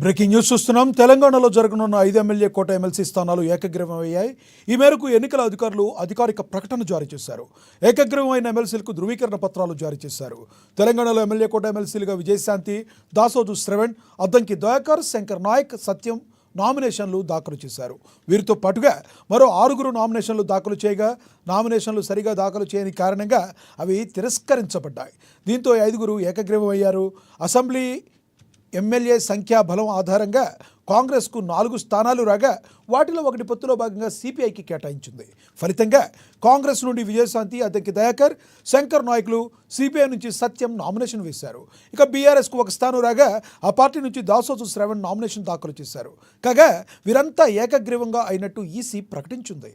Breaking news చూస్తున్నాం. తెలంగాణలో జరగనున్న 5 ఎమ్మెల్యే కోట ఎమ్మెల్సీ స్థానాలు ఏకగ్రీవమయ్యాయి. ఈ మేరకు ఎన్నికల అధికారులు అధికారిక ప్రకటన జారీ చేశారు. ఏకగ్రీవమైన ఎమ్మెల్సీలకు ధృవీకరణ పత్రాలు జారీ చేశారు. తెలంగాణలో ఎమ్మెల్యే కోట ఎమ్మెల్సీలుగా విజయశాంతి, దాసోజు శ్రవణ్, అద్దంకి దయాకర్, శంకర్ నాయక్, సత్యం నామినేషన్లు దాఖలు చేశారు. వీరితో పాటుగా మరో 6 నామినేషన్లు దాఖలు చేయగా నామినేషన్లు సరిగా దాఖలు చేయని కారణంగా అవి తిరస్కరించబడ్డాయి. దీంతో 5 ఏకగ్రీవమయ్యారు. అసెంబ్లీ ఎమ్మెల్యే సంఖ్యాబలం ఆధారంగా కాంగ్రెస్కు 4 స్థానాలు రాగా వాటిలో ఒకటి పొత్తులో భాగంగా సిపిఐకి కేటాయించింది. ఫలితంగా కాంగ్రెస్ నుండి విజయశాంతి, అద్దంకి దయాకర్, శంకర్ నాయకులు, సిపిఐ నుంచి సత్యం నామినేషన్ వేశారు. ఇక బీఆర్ఎస్కు 1 స్థానం రాగా ఆ పార్టీ నుంచి దాసోజు శ్రవణ్ నామినేషన్ దాఖలు చేశారు. కాగా వీరంతా ఏకగ్రీవంగా అయినట్టు ఈసీ ప్రకటించింది.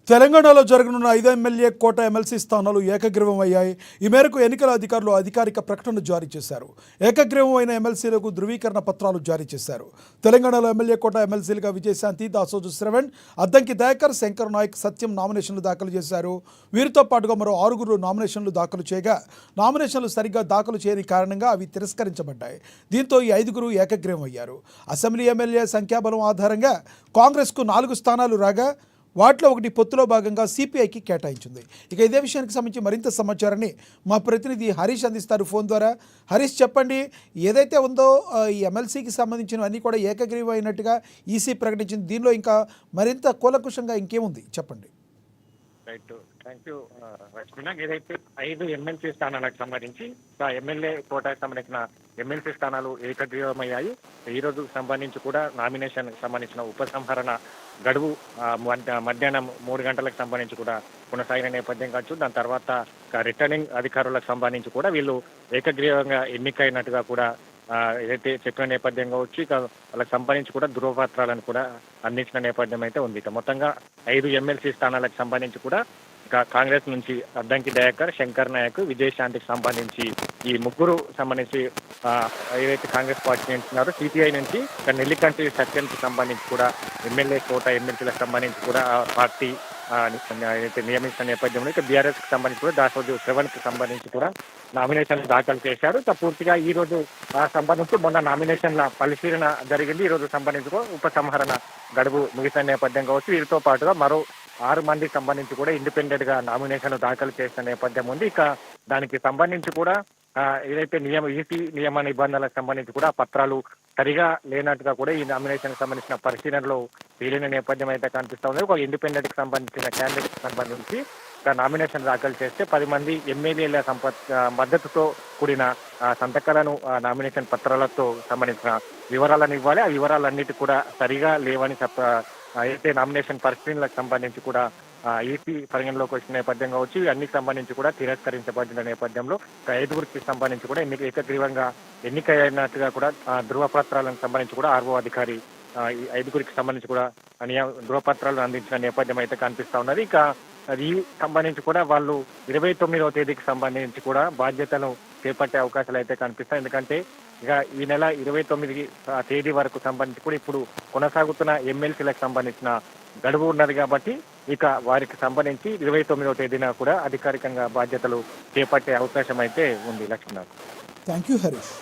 తెలంగాణలో జరగనున్న 5 ఎమ్మెల్యే కోట ఎమ్మెల్సీ స్థానాలు ఏకగ్రీవమయ్యాయి. ఈ మేరకు ఎన్నికల అధికారులు అధికారిక ప్రకటన జారీ చేశారు. ఏకగ్రీవమైన ఎమ్మెల్సీలకు ధృవీకరణ పత్రాలు జారీ చేశారు. తెలంగాణలో ఎమ్మెల్యే కోట ఎమ్మెల్సీలుగా విజయశాంతి, దాసోజు శ్రవణ్, అద్దంకి దయాకర్, శంకర్ నాయక్, సత్యం నామినేషన్లు దాఖలు చేశారు. వీరితో పాటుగా మరో 6 నామినేషన్లు దాఖలు చేయగా నామినేషన్లు సరిగ్గా దాఖలు చేయని కారణంగా అవి తిరస్కరించబడ్డాయి. దీంతో ఈ 5 ఏకగ్రీవమయ్యారు. అసెంబ్లీ ఎమ్మెల్యే సంఖ్యాబలం ఆధారంగా కాంగ్రెస్కు 4 స్థానాలు రాగా వాటిలో ఒకటి పొత్తులో భాగంగా సిపిఐకి కేటాయించింది. ఇక ఇదే విషయానికి సంబంధించి మరింత సమాచారాన్ని మా ప్రతినిధి హరీష్ అందిస్తారు ఫోన్ ద్వారా. హరీష్, చెప్పండి, ఏదైతే ఉందో ఈ ఎమ్మెల్సీకి సంబంధించినవన్నీ కూడా ఏకగ్రీవం అయినట్టుగా ఈసీ ప్రకటించింది. దీనిలో ఇంకా మరింత కూలంకషంగా ఇంకేముంది చెప్పండి. రైట్, థ్యాంక్ యూ రష్మినా. ఏదైతే 5 ఎమ్మెల్సీ స్థానాలకు సంబంధించి ఎమ్మెల్యే కోటాకు సంబంధించిన ఎమ్మెల్సీ స్థానాలు ఏకగ్రీవమయ్యాయి. ఈ రోజు సంబంధించి కూడా నామినేషన్ సంబంధించిన ఉపసంహరణ గడువు మధ్యాహ్నం 3 గంటలకు సంబంధించి కూడా కొనసాగిన నేపథ్యం కావచ్చు. దాని తర్వాత రిటర్నింగ్ అధికారులకు సంబంధించి కూడా వీళ్ళు ఏకగ్రీవంగా ఎన్నికైనట్టుగా కూడా ఏదైతే చెప్పిన నేపథ్యం కావచ్చు. ఇక వాళ్ళకి సంబంధించి కూడా ధృవపత్రాలను కూడా అందించిన నేపథ్యం అయితే ఉంది. ఇక మొత్తంగా 5 ఎమ్మెల్సీ స్థానాలకు సంబంధించి కూడా ఇక కాంగ్రెస్ నుంచి అద్దంకి దయాకర్, శంకర్ నాయక్, విజయశాంతికి సంబంధించి ఈ ముగ్గురు సంబంధించి ఏదైతే కాంగ్రెస్ పార్టీ నుంచున్నారో సిపిఐ నుంచి నెల్లికంటి సత్యంకి సంబంధించి కూడా ఎమ్మెల్యే కోట ఎమ్మెల్సీలకు సంబంధించి కూడా పార్టీ అయితే నియమించిన నేపథ్యంలో ఇక బీఆర్ఎస్ కి సంబంధించి కూడా దాసోజు శ్రవణ్ కి సంబంధించి కూడా నామినేషన్ దాఖలు చేశారు. పూర్తిగా ఈ రోజు సంబంధించి మొన్న నామినేషన్ల పరిశీలన జరిగింది. ఈ రోజు సంబంధించి కూడా ఉపసంహరణ గడువు ముగిసిన నేపథ్యం కావచ్చు. వీరితో పాటుగా మరో 6 మందికి సంబంధించి కూడా ఇండిపెండెంట్ గా నామినేషన్ దాఖలు చేసిన నేపథ్యం ఉంది. ఇక దానికి సంబంధించి కూడా ఏదైతే ఈసీ నియమ నిబంధనలకు సంబంధించి కూడా పత్రాలు సరిగా లేనట్టుగా కూడా ఈ నామినేషన్ సంబంధించిన పరిశీలనలో తేలిన నేపథ్యం అయితే కనిపిస్తా ఉంది. ఒక ఇండిపెండెంట్ కి సంబంధించిన క్యాండిడేట్ కి సంబంధించి నామినేషన్ దాఖలు చేస్తే 10 మంది ఎమ్మెల్యేల మద్దతుతో కూడిన సంతకాలను నామినేషన్ పత్రాలతో సంబంధించిన వివరాలను ఇవ్వాలి. ఆ వివరాలన్నిటి కూడా సరిగా లేవని అయితే నామినేషన్ పరిశీలనలకు సంబంధించి కూడా ఈసీ పరిగణలోకి వచ్చిన నేపథ్యం కావచ్చు. అన్నిటికి సంబంధించి కూడా తిరస్కరించబడిన నేపథ్యంలో 5గురికి సంబంధించి కూడా ఏకగ్రీవంగా ఎన్నికైనట్టుగా కూడా ధృవపత్రాలకు సంబంధించి కూడా ఆర్ఓ అధికారి ఈ 5గురికి సంబంధించి కూడా ధృవపత్రాలు అందించిన నేపథ్యం అయితే కనిపిస్తా ఉన్నది. ఇక ఈ సంబంధించి కూడా వాళ్ళు 29వ తేదీకి సంబంధించి కూడా బాధ్యతను చేపట్టే అవకాశాలు అయితే కనిపిస్తాయి. ఎందుకంటే ఇక ఈ నెల 29 తేదీ వరకు సంబంధించి కూడా ఇప్పుడు కొనసాగుతున్న ఎమ్మెల్సీలకు సంబంధించిన గడువు ఉన్నది కాబట్టి ఇక వారికి సంబంధించి 29వ తేదీన కూడా అధికారికంగా బాధ్యతలు చేపట్టే అవకాశం అయితే ఉంది. లక్ష్మీనాథ్. Thank you Harish.